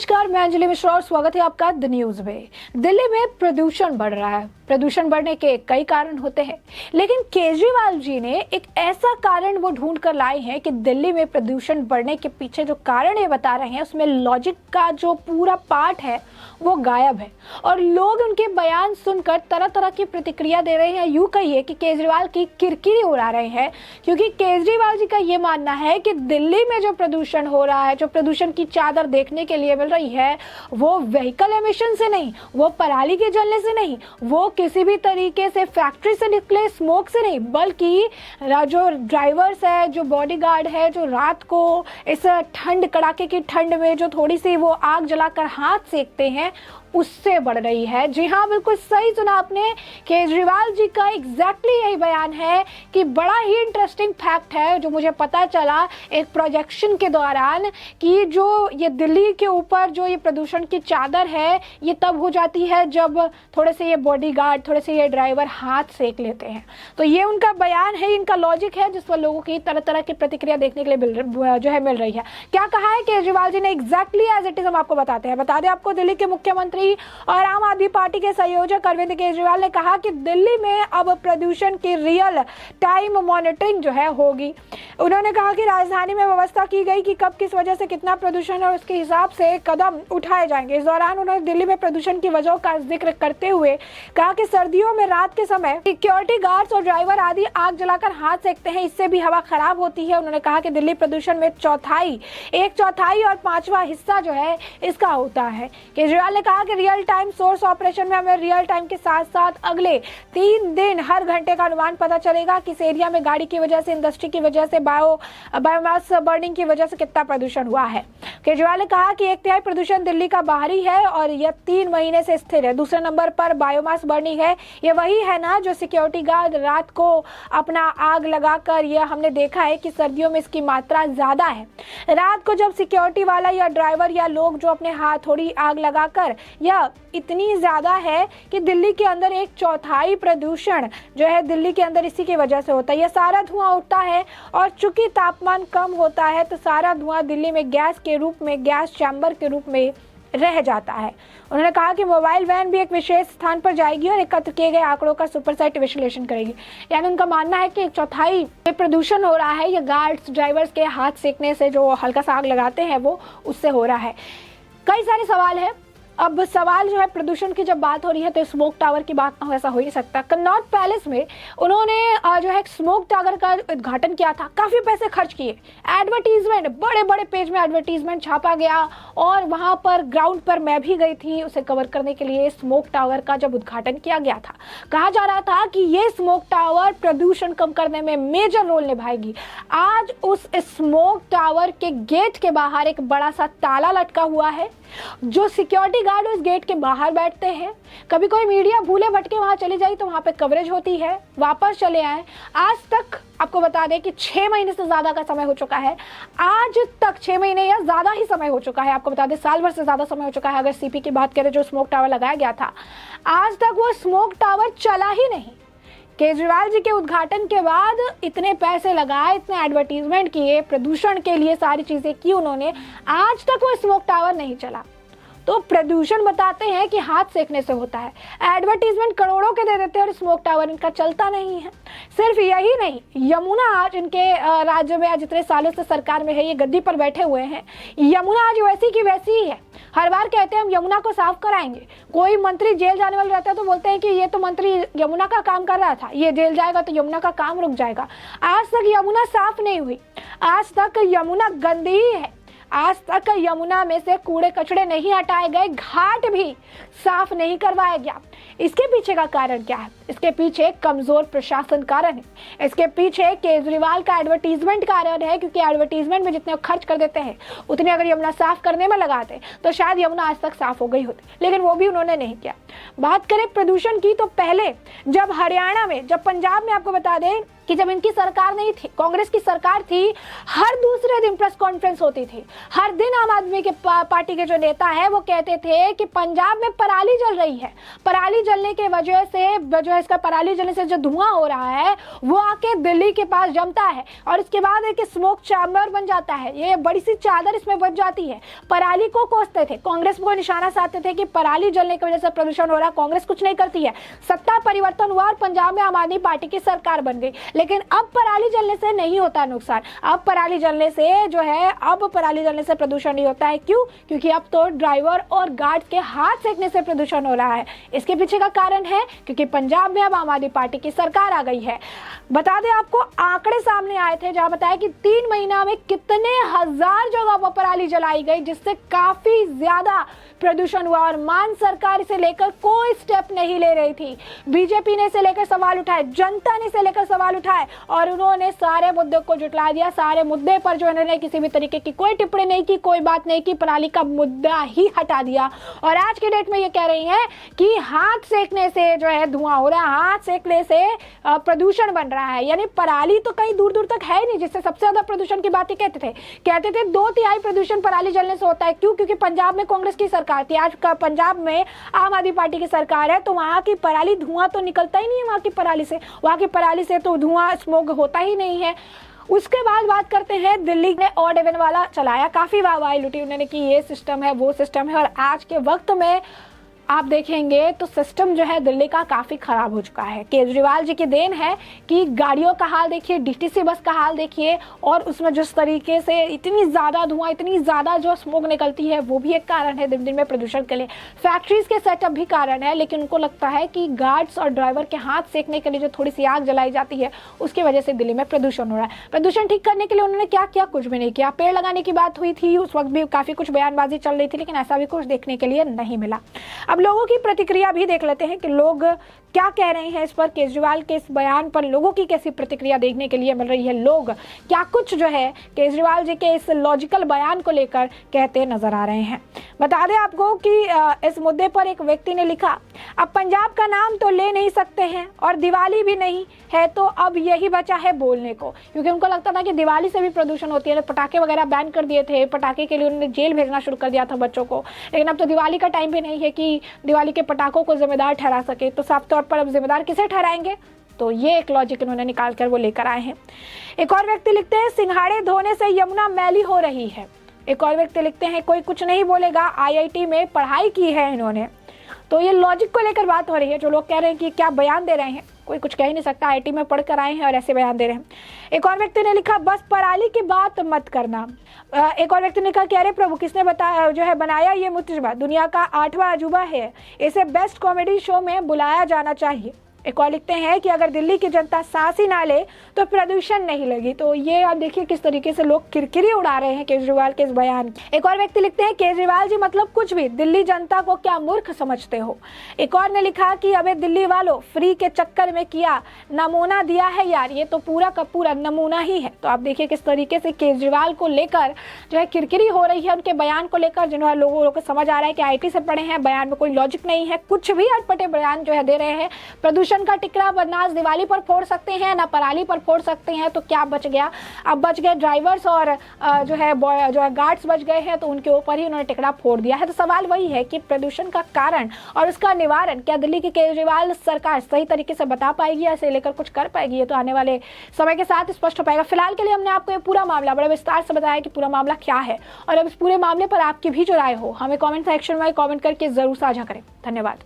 नमस्कार, मैं अंजलि मिश्रा और स्वागत है आपका द न्यूज में। दिल्ली में प्रदूषण बढ़ रहा है। प्रदूषण बढ़ने के कई कारण होते हैं, लेकिन केजरीवाल जी ने एक ऐसा कारण वो ढूंढ कर लाए हैं कि दिल्ली में प्रदूषण बढ़ने के पीछे जो कारण ये बता रहे हैं उसमें लॉजिक का जो पूरा पार्ट है वो गायब है और लोग उनके बयान सुनकर तरह तरह की प्रतिक्रिया दे रहे हैं। यूं कहिए कि केजरीवाल की किरकिरी उड़ा रहे हैं, क्योंकि केजरीवाल जी का ये मानना है कि दिल्ली में जो प्रदूषण हो रहा है, जो प्रदूषण की चादर देखने के लिए मिल रही है, वो व्हीकल एमिशन से नहीं, वो पराली के जलने से नहीं, वो किसी भी तरीके से फैक्ट्री से निकले स्मोक से नहीं, बल्कि जो ड्राइवर्स है, जो बॉडीगार्ड है, जो रात को इस ठंड कड़ाके की ठंड में जो थोड़ी सी वो आग जलाकर हाथ सेकते हैं, उससे बढ़ रही है। जी हाँ, बिल्कुल सही सुना आपने। केजरीवाल जी का एग्जैक्टली यही बयान है कि बड़ा ही इंटरेस्टिंग फैक्ट है जो मुझे पता चला एक प्रोजेक्शन के दौरान कि जो ये दिल्ली के ऊपर जो ये प्रदूषण की चादर है ये तब हो जाती है जब थोड़े से ये बॉडीगार्ड, थोड़े से ये ड्राइवर हाथ सेक लेते हैं। तो ये उनका बयान है, इनका लॉजिक है, जिस पर लोगों की तरह तरह की प्रतिक्रिया देखने के लिए मिल रही है। क्या कहा है केजरीवाल जी ने एग्जैक्टली एज इट इज, हम आपको बताते हैं। बता दें आपको, दिल्ली के मुख्यमंत्री और आम आदमी पार्टी के संयोजक अरविंद केजरीवाल ने कहा कि दिल्ली में अब प्रदूषण की रियल टाइम मॉनिटरिंग जो है होगी। उन्होंने कहा कि राजधानी में व्यवस्था की गई कि कब किस वजह से कितना प्रदूषण है, उसके हिसाब से कदम उठाए जाएंगे। इस दौरान उन्होंने दिल्ली में प्रदूषण की वजहों का जिक्र करते हुए कहा कि सर्दियों में रात के समय सिक्योरिटी गार्ड्स और ड्राइवर आदि आग जलाकर हाथ सेकते हैं, इससे भी हवा खराब होती है। उन्होंने कहा कि दिल्ली प्रदूषण में एक चौथाई और पांचवा हिस्सा जो है इसका होता है। केजरीवाल ने कहा कि रियल टाइम सोर्स ऑपरेशन में हमें रियल टाइम के साथ साथ अगले 3 दिन हर घंटे का अनुमान पता चलेगा कि इस एरिया में गाड़ी की वजह से, इंडस्ट्री की वजह से, बायोमास बर्निंग की वजह से कितना प्रदूषण हुआ है। केजरीवाल ने कहा कि 1/3 प्रदूषण दिल्ली का बाहरी है और यह 3 महीने से स्थिर है। दूसरे नंबर पर बायोमास बर्निंग है। ये वही है ना जो सिक्योरिटी गार्ड रात को अपना आग लगाकर, यह हमने देखा है कि सर्दियों में इसकी मात्रा ज्यादा है। रात को जब सिक्योरिटी वाला या ड्राइवर या लोग जो अपने हाथोड़ी आग लगाकर, यह इतनी ज्यादा है कि दिल्ली के अंदर 1/4 प्रदूषण जो है दिल्ली के अंदर इसी की वजह से होता है। यह सारा धुआं उठता है और चूंकि तापमान कम होता है तो सारा धुआं दिल्ली में गैस के रूप में, गैस चैम्बर के रूप में रह जाता है। उन्होंने कहा कि मोबाइल वैन भी एक विशेष स्थान पर जाएगी और एकत्र किए गए आंकड़ों का सुपरसेट विश्लेषण करेगी। यानी उनका मानना है कि 1/4 प्रदूषण हो रहा है, ये गार्ड्स, ड्राइवर्स के हाथ सेकने से जो हल्का सा आग लगाते हैं वो उससे हो रहा है। कई सारे सवाल है। अब सवाल जो है, प्रदूषण की जब बात हो रही है तो स्मोक टावर की बात ना हो, ऐसा हो ही नहीं सकता। कन्नॉट पैलेस में उन्होंने जो है स्मोक टावर का उद्घाटन किया था, काफी पैसे खर्च किए, एडवर्टीजमेंट, बड़े बड़े पेज में एडवर्टीजमेंट छापा गया और वहां पर ग्राउंड पर मैं भी गई थी उसे कवर करने के लिए। स्मोक टावर का जब उद्घाटन किया गया था, कहा जा रहा था कि ये स्मोक टावर प्रदूषण कम करने में मेजर रोल निभाएगी। आज उस स्मोक टावर के गेट के बाहर एक बड़ा सा ताला लटका हुआ है। जो सिक्योरिटी गार्ड उस गेट के बाहर बैठते हैं, कभी कोई मीडिया भूले भटके वहां चली जाए तो वहां पे कवरेज होती है, वापस चले आए। आज तक आपको बता दें कि 6 महीने से ज्यादा का समय हो चुका है। आज तक 6 महीने या ज्यादा ही समय हो चुका है, आपको बता दें साल भर से ज्यादा समय हो चुका है। अगर सीपी की बात करें, जो स्मोक टावर लगाया गया था, आज तक वो स्मोक टावर चला ही नहीं। केजरीवाल जी के उद्घाटन के बाद इतने पैसे लगाए, इतने एडवर्टीजमेंट किए, प्रदूषण के लिए सारी चीजें की उन्होंने, आज तक वो स्मोक टावर नहीं चला। तो प्रदूषण बताते हैं कि हाथ सेकने से होता है, एडवर्टीजमेंट करोड़ों के दे देते हैं और स्मोक टावर इनका चलता नहीं है। सिर्फ यही नहीं, यमुना आज इनके राज्य में आज इतने सालों से सरकार में है, ये गद्दी पर बैठे हुए हैं, यमुना आज वैसी की वैसी ही है। हर बार कहते हैं हम यमुना को साफ कराएंगे। कोई मंत्री जेल जाने वाला रहता है तो बोलते हैं कि ये तो मंत्री यमुना का काम कर रहा था, ये जेल जाएगा तो यमुना का काम रुक जाएगा। आज तक यमुना साफ नहीं हुई, आज तक यमुना गंदी ही है, आज तक यमुना में से कूड़े कचड़े नहीं हटाए गए, घाट भी साफ नहीं करवाया गया। इसके पीछे का कारण क्या है? इसके पीछे कमजोर प्रशासन कारण है। इसके पीछे केजरीवाल का एडवर्टीजमेंट कारण है, क्योंकि एडवर्टीजमेंट में जितने खर्च कर देते हैं उतने अगर यमुना साफ करने में लगाते तो शायद यमुना आज तक साफ हो गई होती, लेकिन वो भी उन्होंने नहीं किया। बात करें प्रदूषण की तो पहले जब हरियाणा में, जब पंजाब में, आपको बता दें कि जब इनकी सरकार नहीं थी, कांग्रेस की सरकार थी, हर दूसरे दिन प्रेस कॉन्फ्रेंस होती थी। हर दिन आम आदमी के पार्टी के जो नेता है वो कहते थे कि पंजाब में पराली जल रही है, पराली जलने के वजह से जो है इसका पराली जलने से जो धुआं हो रहा है वो आके दिल्ली के पास जमता है और इसके बाद एक स्मोक चैम्बर बन जाता है, ये बड़ी सी चादर इसमें बच जाती है। पराली को कोसते थे, कांग्रेस को निशाना साधते थे कि पराली जलने की वजह से प्रदूषण हो रहा है, कांग्रेस कुछ नहीं करती है। सत्ता परिवर्तन हुआ और पंजाब में आम आदमी पार्टी की सरकार बन गई। लेकिन अब पराली जलने से नहीं होता नुकसान, अब पराली जलने से जो है अब पराली जलने से प्रदूषण नहीं होता है। क्यों? क्योंकि अब तो ड्राइवर और गार्ड के हाथ सेकने से प्रदूषण हो रहा है। इसके पीछे का कारण है क्योंकि पंजाब में अब आम आदमी पार्टी की सरकार आ गई है। बता दें आपको, आंकड़े सामने आए थे जहां बताया कि 3 महीना में कितने हजार जगह पर पराली जलाई गई, जिससे काफी ज्यादा प्रदूषण हुआ और मान सरकार इसे लेकर कोई स्टेप नहीं ले रही थी। बीजेपी ने इसे लेकर सवाल उठाए, जनता ने इसे लेकर सवाल उठाए और उन्होंने सारे मुद्दे को जुटला दिया। सारे मुद्दे पर जो इन्होंने किसी भी तरीके की कोई टिप्पणी नहीं की, कोई बात नहीं की, पराली का मुद्दा ही हटा दिया। और आज के डेट में ये कह रही हैं कि हाथ सेकने से जो है धुआं हो रहा है, हाथ सेकने से प्रदूषण बन रहा है। यानी पराली तो कहीं दूर दूर तक है ही नहीं जिससे सबसे ज्यादा प्रदूषण की बातें कहते थे 2/3 प्रदूषण पराली जलने से होता है। क्यों? क्योंकि पंजाब में कांग्रेस की सरकार थी, आज पंजाब में आम आदमी पार्टी की सरकार है, तो वहां की पराली धुआं तो निकलता ही नहीं है। वहां की पराली से तो धुआं स्मोक होता ही नहीं है। उसके बाद बात करते हैं, दिल्ली ने ऑड इवन वाला चलाया, काफी वाहवाही लुटी उन्होंने कि ये सिस्टम है वो सिस्टम है। और आज के वक्त में आप देखेंगे तो सिस्टम जो है दिल्ली का काफ़ी ख़राब हो चुका है। केजरीवाल जी की देन है कि गाड़ियों का हाल देखिए, डीटीसी बस का हाल देखिए, और उसमें जिस तरीके से इतनी ज़्यादा धुआं, इतनी ज़्यादा जो स्मोक निकलती है, वो भी एक कारण है दिन दिन में प्रदूषण के लिए। फैक्ट्रीज़ के सेटअप भी कारण है, लेकिन उनको लगता है कि गार्ड्स और ड्राइवर के हाथ सेकने के लिए जो थोड़ी सी आग जलाई जाती है उसकी वजह से दिल्ली में प्रदूषण हो रहा है। प्रदूषण ठीक करने के लिए उन्होंने क्या किया? कुछ भी नहीं किया। पेड़ लगाने की बात हुई थी, उस वक्त भी काफ़ी कुछ बयानबाजी चल रही थी, लेकिन ऐसा भी कुछ देखने के लिए नहीं मिला। अब लोगों की प्रतिक्रिया भी देख लेते हैं कि लोग क्या कह रहे हैं इस पर। केजरीवाल के इस बयान पर लोगों की कैसी प्रतिक्रिया देखने के लिए मिल रही है, लोग क्या कुछ जो है केजरीवाल जी के इस लॉजिकल बयान को लेकर कहते नजर आ रहे हैं। बता दें आपको कि इस मुद्दे पर एक व्यक्ति ने लिखा, अब पंजाब का नाम तो ले नहीं सकते हैं और दिवाली भी नहीं है, तो अब यही बचा है बोलने को। क्योंकि उनको लगता था कि दिवाली से भी प्रदूषण होती है, पटाखे वगैरह बैन कर दिए थे, पटाखे के लिए उन्होंने जेल भेजना शुरू कर दिया था बच्चों को। लेकिन अब तो दिवाली का टाइम भी नहीं है कि दिवाली के पटाखों को जिम्मेदार ठहरा सके, तो साफ तौर पर अब जिम्मेदार किसे ठहराएंगे? तो ये एक लॉजिक इन्होंने निकाल कर वो लेकर आए हैं। एक और व्यक्ति लिखते हैं, सिंघाड़े धोने से यमुना मैली हो रही है। एक और व्यक्ति लिखते हैं, कोई कुछ नहीं बोलेगा, आईआईटी में पढ़ाई की है इन्होंने। तो ये लॉजिक को लेकर बात हो रही है। जो लोग कह रहे हैं कि क्या बयान दे रहे हैं, कोई कुछ कह ही नहीं सकता, आईआईटी में पढ़कर आए हैं और ऐसे बयान दे रहे हैं। एक और व्यक्ति ने लिखा, बस पराली की बात मत करना। एक और व्यक्ति ने कहा कि अरे प्रभु, किसने बताया जो है बनाया ये मुतजबा, दुनिया का 8वां अजूबा है, इसे बेस्ट कॉमेडी शो में बुलाया जाना चाहिए। एक और लिखते हैं कि अगर दिल्ली की जनता सांस ही ना ले तो प्रदूषण नहीं लगी। तो ये आप देखिए किस तरीके से लोग किरकिरी उड़ा रहे हैं केजरीवाल के इस बयान की। एक और व्यक्ति लिखते हैं, केजरीवाल जी मतलब कुछ भी, दिल्ली जनता को क्या मूर्ख समझते हो। एक और ने लिखा कि अबे दिल्ली वालों, फ्री के चक्कर में किया, नमूना दिया है यार, ये तो पूरा का पूरा नमूना ही है। तो आप देखिए किस तरीके से केजरीवाल को लेकर जो है किरकिरी हो रही है, उनके बयान को लेकर। जिन्होंने लोगों को समझ आ रहा है कि आईटी से पढ़े हैं, बयान में कोई लॉजिक नहीं है, कुछ भी अटपटे बयान जो है दे रहे हैं। प्रदूषण का टिकरा बदनाज दिवाली पर फोड़ सकते हैं ना पराली पर फोड़ सकते हैं, तो क्या बच गया? अब बच गए ड्राइवर्स और जो है गार्ड्स बच गए हैं, तो उनके ऊपर ही उन्होंने टिकरा फोड़ दिया है। तो सवाल वही है कि प्रदूषण का कारण और उसका निवारण क्या दिल्ली की केजरीवाल सरकार सही तरीके से बता पाएगी या इसे लेकर कुछ कर पाएगी? ये तो आने वाले समय के साथ स्पष्ट हो पाएगा। फिलहाल के लिए हमने आपको ये पूरा मामला बड़े विस्तार से बताया कि पूरा मामला क्या है, और अब इस पूरे मामले पर आपकी भी जो राय हो हमें कमेंट सेक्शन में कमेंट करके जरूर साझा करें। धन्यवाद।